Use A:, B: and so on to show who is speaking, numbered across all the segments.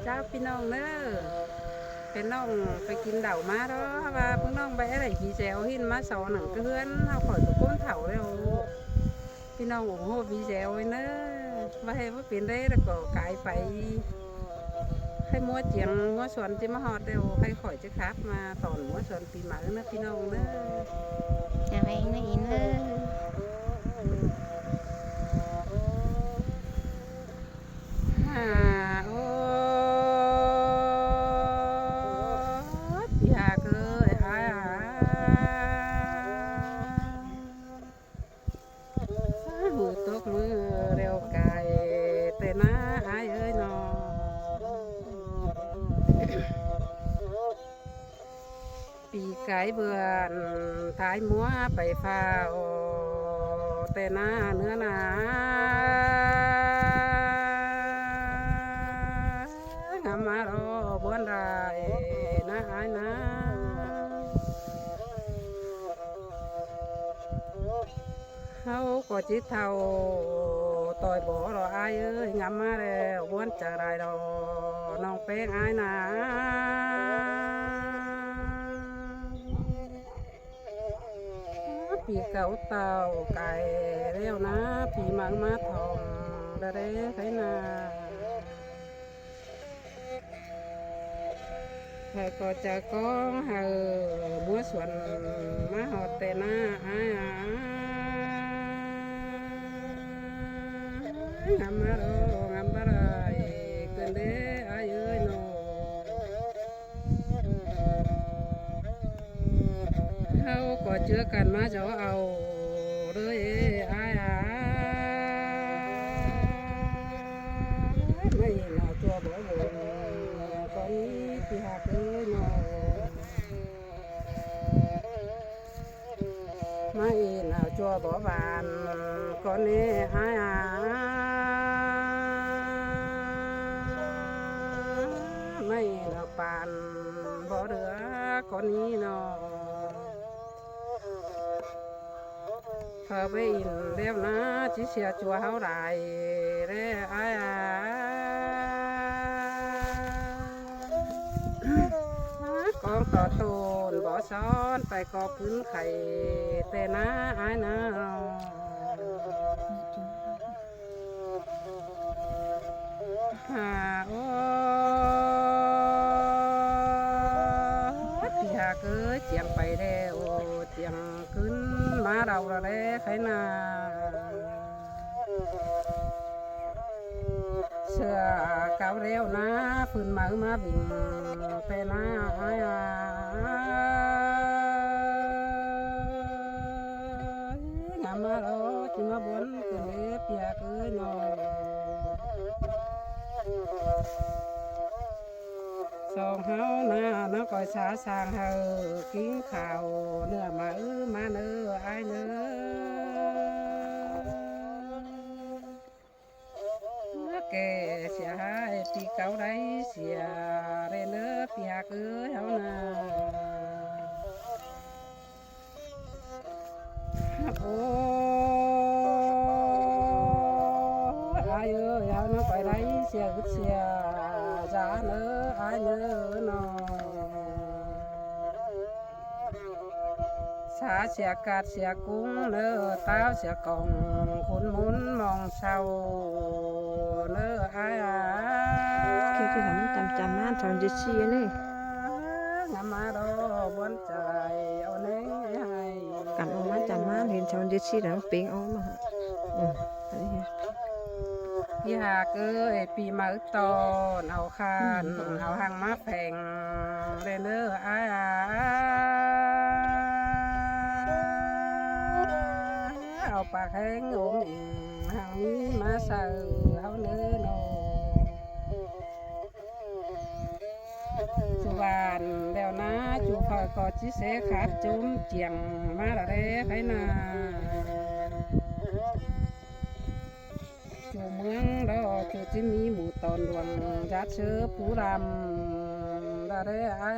A: เจ้าพี่น้องเนอะเป็นน้องไปกินเดามาแล้วว่าพวกน้องไปอะไรพี่แจวหินมาสอนหนังเพื่อนเอาข่อยกับก้นเถาแล้วพี่น้องโอ้โหพี่แจวไว้เนอะว่าให้ว่าเป็นได้แล้วก็กลายไปให้มัวเจียงมัวสวนจะมาหอดเร็วให้ข่อยจะครับมาตอนมัวสวนปีใหม่นะพี่น้องเนอะ
B: อยากให้นะอินเนอ
A: ฮ่าโอ้พี่หาเกยมือตกมือเร็วไก่แต่น้าอายเอ้ยนอปีไก่เบื่อนท้ายมัวไปฟ้าแต่หน้าเนื้อหนางามมารอบวนไรนะอายนะเฮาก็จิตเท่าต่อยบ่รออายเอ้ยงามมาแล้วบวนจะได้ดอน้องเป็งอายนะปีเก่าเต่าไก่เรียวนะปีมังมาทองดะเรไขนาใครก็จะก้องเฮอบัวสวนมาหอดแต่หน้าอายงามมาโรงามบารายเกินเด้อายเอ้ยโนเฮาก็เจอกันมาเจ้าเอาเลยอายไม่น่าตัวบ่บ่ตอนนี้ที่หักเอ้ยโนไม่น่าจัวบ่บานก่อนนี้อายไม่น่าปานบ่เหลือก่อนนี้เนาะพอไปอินเรียบนะจิเสียจัวเฮาได้เด้อายกองต่อตูนบ่ซ้อนไปกอพื้นไข่แต่นะอายนะหาโอ้พี่หาเกยเจียงไปแล้วเจียงขึ้นมาเราละเด้ไขนาเสื้อเก่าเร็วนะพื้นมือมาบิ่งแต่นะอายงามมาโลจิมาบนเกินเล็บอยากเอ้ยนอสองเฮาหน้าน้องก้อยสาสางเฮากินข้าวเนื้อมามาเนื้อไอเนื้อแกเสียหายปีเก่าได้เสียเรเนื้อปีหักเอ้ยเฮานาโอ้ไอเอ้ยเฮาน้องก้อยได้เสียกึดเสียจ้าเนื้อไอเนื้อนอสาเสียกาดเสียกุ้งเนื้อเต้าเสียกองคุณมุนมองเศร้าเนื้อไอ้
B: เคยที่ทำมันจำมาตอนจะเชียเลย
A: งามาดอบนใจเอาเน้ให้
B: กันออกมาจำมาเห็นตอนจะเชียแล้วเป่งออกมา
A: พี่หากเอ้ยปีมาตอนเอาคานเอาหางมาแฝงเนื้อไอ้เอาปากแห้งโอมหางมีมาใส่เอาเนื้อโนสุวรรณแล้วนะจูคอยกอดจิเสขาดจุ้มเจียงมาละเร่ไขนาจูเมืองดอจูจิมีหมู่ตอนดวงยัดเชื้อผู้รำละเร่อา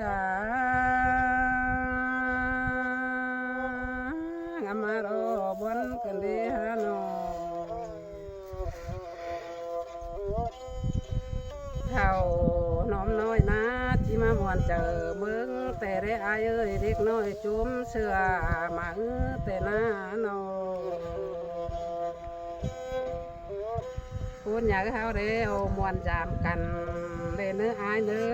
A: งามารอบนกันเดฮานอ เฒ่าน้อมน้อยนะที่มามวนเจอเมืองแต่ได้อายเอ้ยเด็กน้อยจุ้มเสือมาแต่หน้านอพูดอยากให้เขาได้เอามวนจามกันเด้เนื้ออายเนื้อ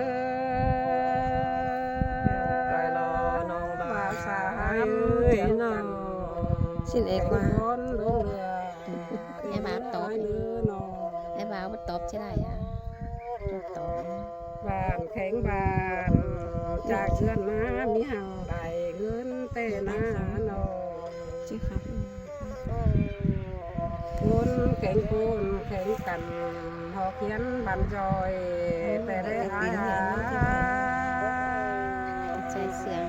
B: ไก่รอน้องดา
A: ว่าสา
B: เอ้
A: ม
B: ยน้องสิ้นเอกว่า
A: คนลงเรือ
C: ไอ้บาปตอบ
A: เนื้อนอ
C: ไอ้บ่าวมันตอบใช่ได้อ่ะตอบ
A: บ้านแข็งบ้านจากเชือนมามีหังใดเงินเต้นานอ
B: จิครับ
A: คุณแข่งคุณแข่งกันหอกเขียนบันจอยแต่ได้อาย
C: ใส่เสือง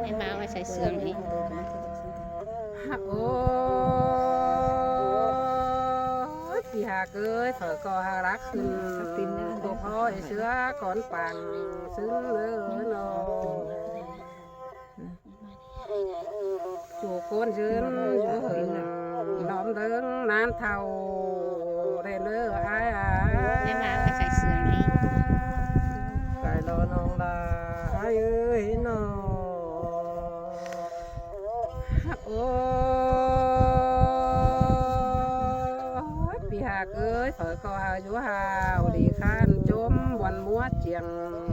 C: ไอ้บ่าวว่าใส่เสืองนี่
A: โอ้พี่หาเกยเถอก็หารักขึ้นตัวพ่อเชื้อก่อนปังซึ้งเลือนอจูโคนยืนอยู่หึงน้อมเดิงนานเท่าเรนเลืออาย
C: ไอ้บ่าวว่าใส่เสืองนี่
B: ไก่รอน้องดาเอ้ยน้อง
A: โอ้พี่หาเกยเถอก็อายุหาวดีข้านจมวันมัวเจียง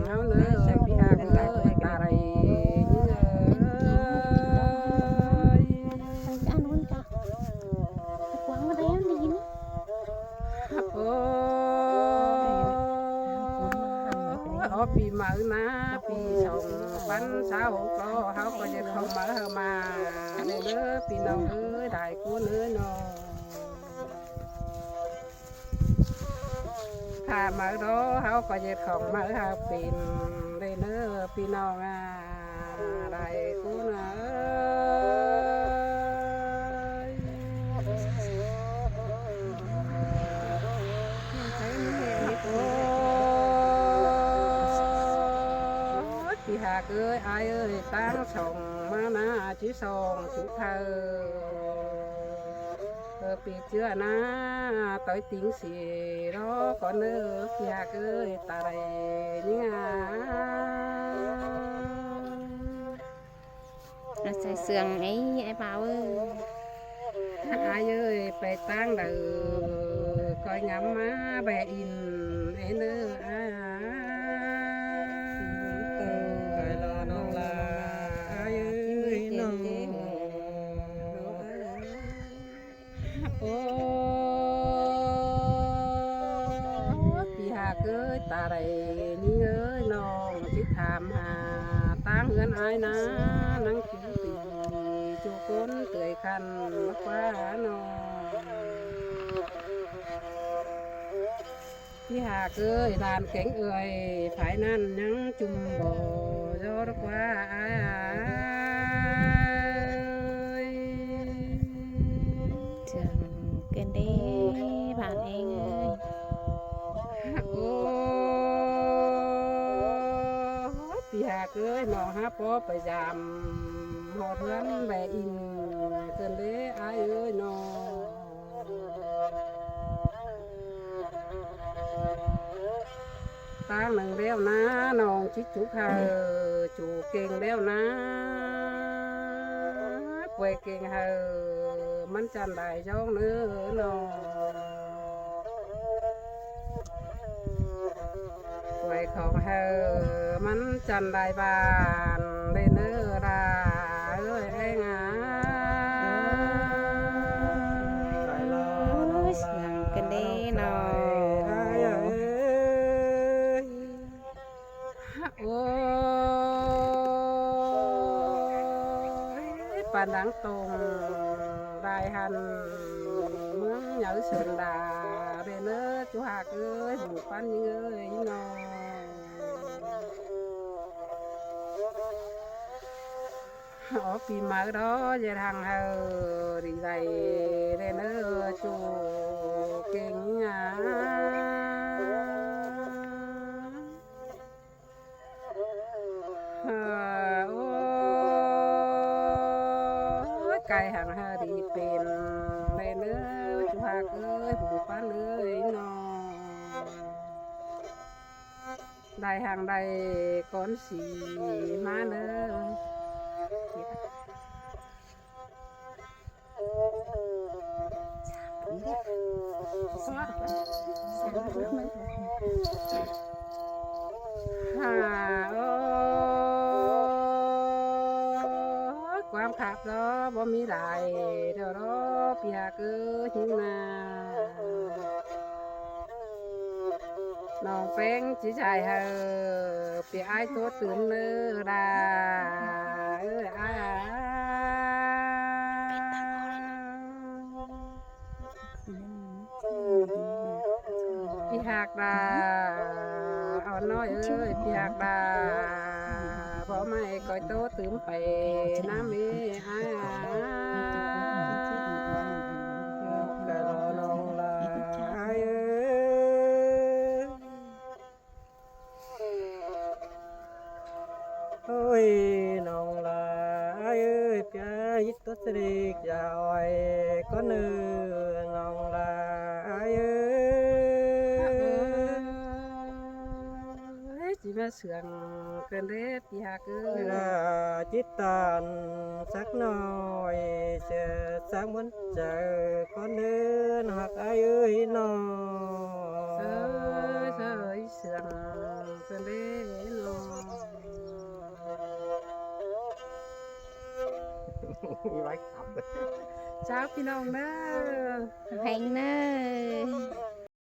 A: เฮาเนื้อพี่หาเกยตาไรยิ่งเอ้ย
C: ใส่อันนู้นจ้ะกวางมาได้อันดีนะ
A: โอ้ปีใหม่นะปีสองปันสาวก็เขาก็จะเข้ามาในเด้อพี่น้องเอ้ยได้กูเนื้อน้องถ้ามาดอเขาก็จะเข้ามาหาเป็นได้เนื้อพี่น้องได้กูเนื้พี่หากเอ้ยอายเอ้ยตั้งส่งมาหน้าชี้ส่งสุดเธอปีเชื่อนะต่อยติ้งสีรอก่อนเนื้อพี่หากเอ้ยตาไรนี่งา
C: เราใส่เสืองไอ้บ่าวเอ้ย
A: อายเอ้ยไปตั้งเด้อคอยงำมาแบอินไอ้เนื้ออา
B: ไก่รอน้องดาเอ้ยน้อง
A: โอ้พี่หากเอ้ยตาไรนี่เอ้ยน้องที่ถามหาตั้งเงินอายนะนังคิวตีจูก้นเตยคันฟ้าน้องพี่หากเอ้ยดานแข็งเอ้ยภายนั้นยังจุ่มบ่ยอดกว่าอาย
C: เสืองเกินเด้บานเองเอ้ย
A: โอ้พี่หากเอ้ยน้องหาปอไปยามหอดเพื่อนแบอินเกินเด้อายเอ้ยน้องตั้งหนึ่งแล้วนะน้องชิดจุกเธอจูเก่งแล้วนะป่วยเก่งเธอมันจันได้ช่องเนื้อน้องป่วยของเธอมันจันได้บานได้เนื้อราเอ้ยไอ้งา
B: ไก่รอน้
C: โอ้
B: อง
C: ยเสื
B: ดา
C: องเกินเด้เนาะ
A: โอ้ยปานดังตรงได้หันเมืองเหยาเสือนดาเรเนอจูหากเอ้ยบุปันยิงเอ้ยน้องปีมาđó về thằng hờ đi dày để nó chu kinh nhà cây hàng hờ đi pin để nó chu hạc ơi phụ pan ơi nó ได้หางได้ก้อนสีมาเลยฮ่าโอ้ความขับล้อบ่มีหลายเดี๋ยวรอเปียกหิวนาน้องเพลงจีใจเฮอเปียไอ้ตัวตื่นเนื้อดาอ้าพี่หักดาเอาน้อยพี่หักดาพอไม่ก่อยโตตื่นไปน้ำมีอ้า
B: กายรอน้องลาเอ้ยโอ้ยน้องลาเอ้ยเปียยิตตัวเสด็จยาอ้อยก็เนื้อน้องลาเอ้ย
A: chỉ mà sướng cơn đế bị hạ cứ
B: là chỉ tàn sắc nói sẽ sáng muốn chờ con nên hoặc ai ơi nó
A: sới sướng cơn đế nó chàoพี่น้องเด้อ
C: เพลงเนอ